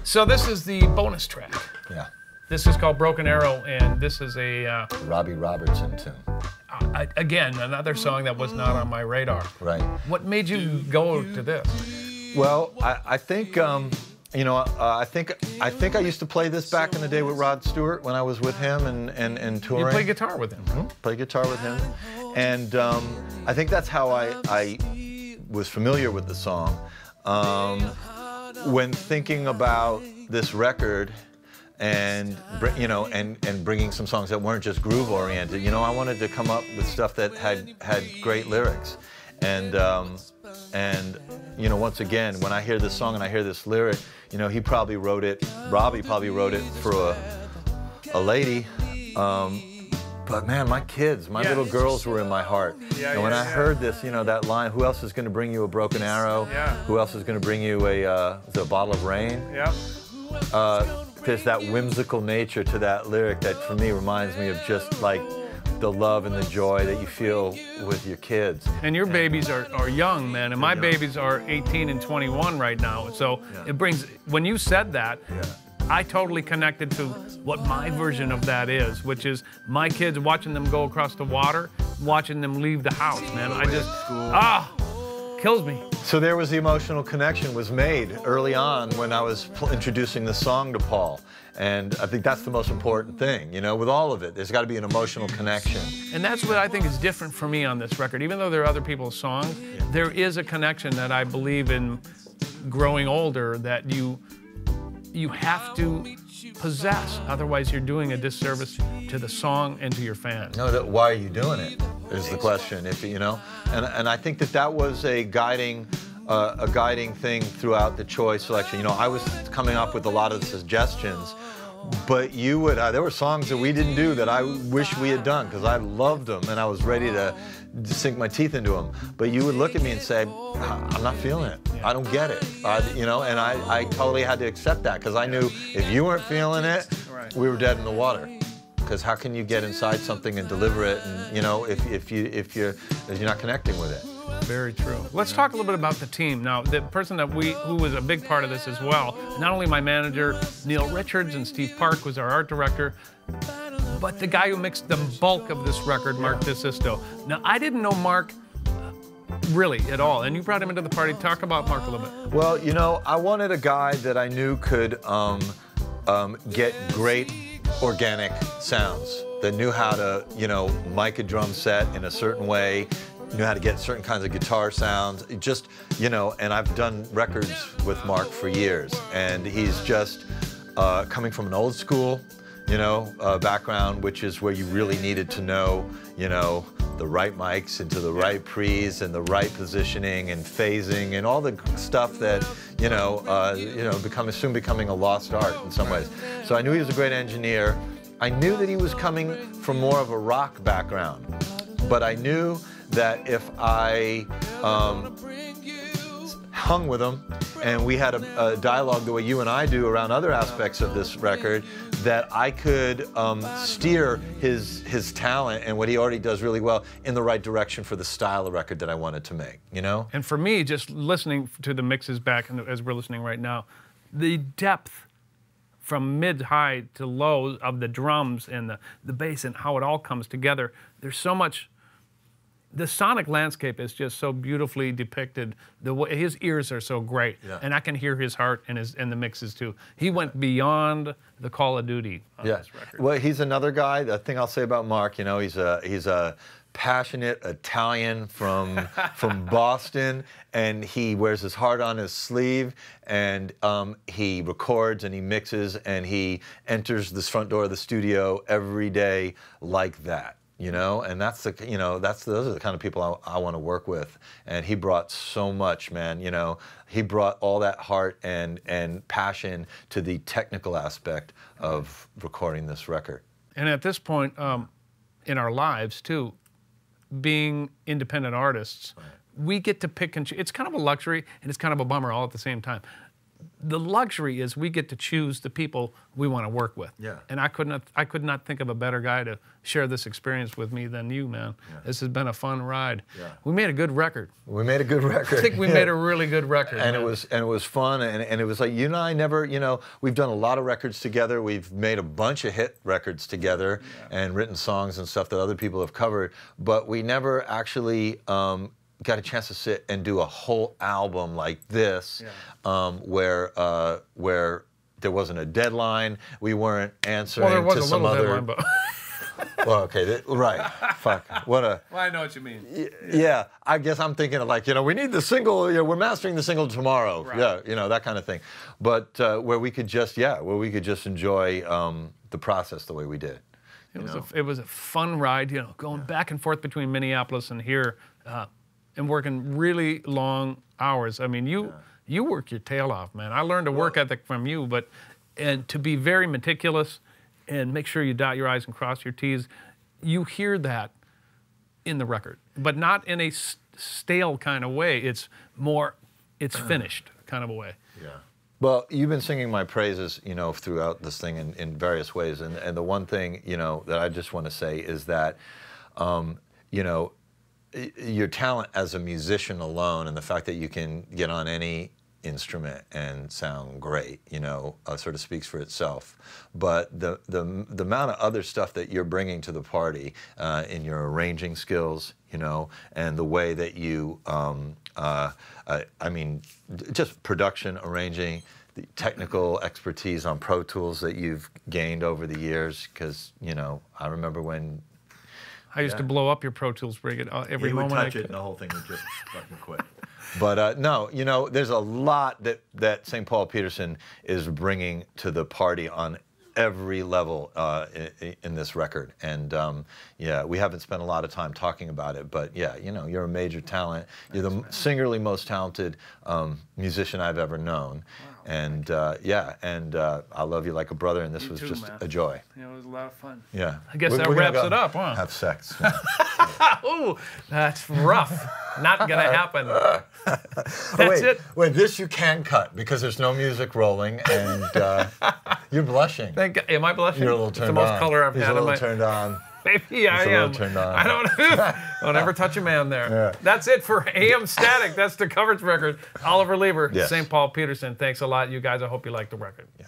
So this is the bonus track. Yeah. This is called Broken Arrow, and this is a... Robbie Robertson tune. Again, another song that was not on my radar. Right. What made you go to this? Well, I think, you know, I think I used to play this back in the day with Rod Stewart when I was with him and touring. You play guitar with him? Mm-hmm. Play guitar with him. And I think that's how I was familiar with the song. When thinking about this record, and you know, and bringing some songs that weren't just groove oriented, you know, I wanted to come up with stuff that had great lyrics, and you know, once again, when I hear this song and I hear this lyric, you know, he probably wrote it, Robbie probably wrote it for a lady, but man, my kids, my little girls were in my heart. And when I heard this, you know, that line, who else is going to bring you a broken arrow? Who else is going to bring you a bottle of rain? There's that whimsical nature to that lyric that for me reminds me of just like the love and the joy that you feel with your kids. And your babies are young, man, and my babies are 18 and 21 right now. So it brings, when you said that, I totally connected to what my version of that is, which is my kids watching them go across the water, watching them leave the house, man. I just, kills me. So there was the emotional connection was made early on when I was introducing the song to Paul. And I think that's the most important thing, you know, with all of it. There's got to be an emotional connection. And that's what I think is different for me on this record. Even though there are other people's songs, there is a connection that I believe in growing older that you have to possess. Otherwise, you're doing a disservice to the song and to your fans. No, why are you doing it? Is the question. If you know, and I think that was a guiding thing throughout the choice selection. You know, I was coming up with a lot of suggestions, but you would. There were songs that we didn't do that I wish we had done because I loved them and I was ready to sink my teeth into them. But you would look at me and say, I'm not feeling it. I don't get it. You know, and I totally had to accept that because I knew if you weren't feeling it, we were dead in the water. Because how can you get inside something and deliver it, and you know, if you're not connecting with it? Very true. Let's talk a little bit about the team now. The person that who was a big part of this as well. Not only my manager Neil Richards and Steve Park was our art director, but the guy who mixed the bulk of this record, Mark DeSisto. Now I didn't know Mark really at all, and you brought him into the party. Talk about Mark a little bit. Well, you know, I wanted a guy that I knew could get great organic sounds, that knew how to, you know, mic a drum set in a certain way, knew how to get certain kinds of guitar sounds, just, you know, and I've done records with Mark for years, and he's just coming from an old school, you know, background, which is where you really needed to know, you know, the right mics into the right pre's and the right positioning and phasing and all the stuff that, you know, soon becoming a lost art in some ways. So I knew he was a great engineer. I knew that he was coming from more of a rock background, but I knew that if I hung with him and we had a dialogue the way you and I do around other aspects of this record, that I could steer his talent and what he already does really well in the right direction for the style of record that I wanted to make, you know? And for me, just listening to the mixes back as we're listening right now, the depth from mid-high to low of the drums and the bass and how it all comes together, there's so much. The sonic landscape is just so beautifully depicted. His ears are so great, and I can hear his heart and the mixes too. He went beyond the Call of Duty on this record. Well, he's another guy. The thing I'll say about Mark, you know, he's a passionate Italian from Boston, and he wears his heart on his sleeve, and he records and he mixes and he enters this front door of the studio every day like that. You know, and those are the kind of people I want to work with. And he brought so much, man. You know, he brought all that heart and passion to the technical aspect of recording this record. And at this point in our lives too, being independent artists, we get to pick and choose. It's kind of a luxury and it's kind of a bummer all at the same time. the luxury is we get to choose the people we want to work with. Yeah. And I could not think of a better guy to share this experience with me than you, man. Yeah. This has been a fun ride. Yeah. We made a good record. We made a good record. I think we made a really good record. And man. it was fun, and it was like you and I never, you know, we've done a lot of records together. We've made a bunch of hit records together and written songs and stuff that other people have covered, but we never actually got a chance to sit and do a whole album like this, where there wasn't a deadline. We weren't answering there was to a some little other. deadline, but Well, okay, right. Fuck. What a. well, I know what you mean. Yeah, I guess I'm thinking of like, you know, we need the single. You know, we're mastering the single tomorrow. Right. Yeah, you know, that kind of thing. But where we could just, enjoy the process the way we did. It was a fun ride, you know, going back and forth between Minneapolis and here, and working really long hours. I mean, you work your tail off, man. I learned a work ethic from you, and to be very meticulous and make sure you dot your I's and cross your T's, you hear that in the record, but not in a stale kind of way. It's more, it's finished kind of a way. Yeah. Well, you've been singing my praises, you know, throughout this thing in various ways, and the one thing, you know, that I just want to say is that, you know, your talent as a musician alone, and the fact that you can get on any instrument and sound great, you know, sort of speaks for itself. But the amount of other stuff that you're bringing to the party in your arranging skills, you know, and the way that you, I mean, just production, arranging, the technical expertise on Pro Tools that you've gained over the years, because, you know, I remember when I used to blow up your Pro Tools rig every moment I could. You would touch it and the whole thing would just fucking quit. But no, you know, there's a lot that St. Paul Peterson is bringing to the party on every level in this record. And yeah, we haven't spent a lot of time talking about it, but yeah, you know, you're a major talent. You're the singularly most talented musician I've ever known. Wow. And yeah, and I love you like a brother, and this was just a joy. Yeah, it was a lot of fun. Yeah. I guess that wraps it up, huh? Have sex. Ooh, that's rough. Not gonna happen. That's it. Wait, this you can cut because there's no music rolling, and you're blushing. Thank God. Am I blushing? You're a little turned on. It's the most color I've had in my... He's a little turned on. Maybe I am. Turned on. I don't ever touch a man there. Yeah. That's it for AM Static. That's the coverage record. Oliver Leiber, yes. St. Paul Peterson. Thanks a lot, you guys. I hope you like the record. Yeah.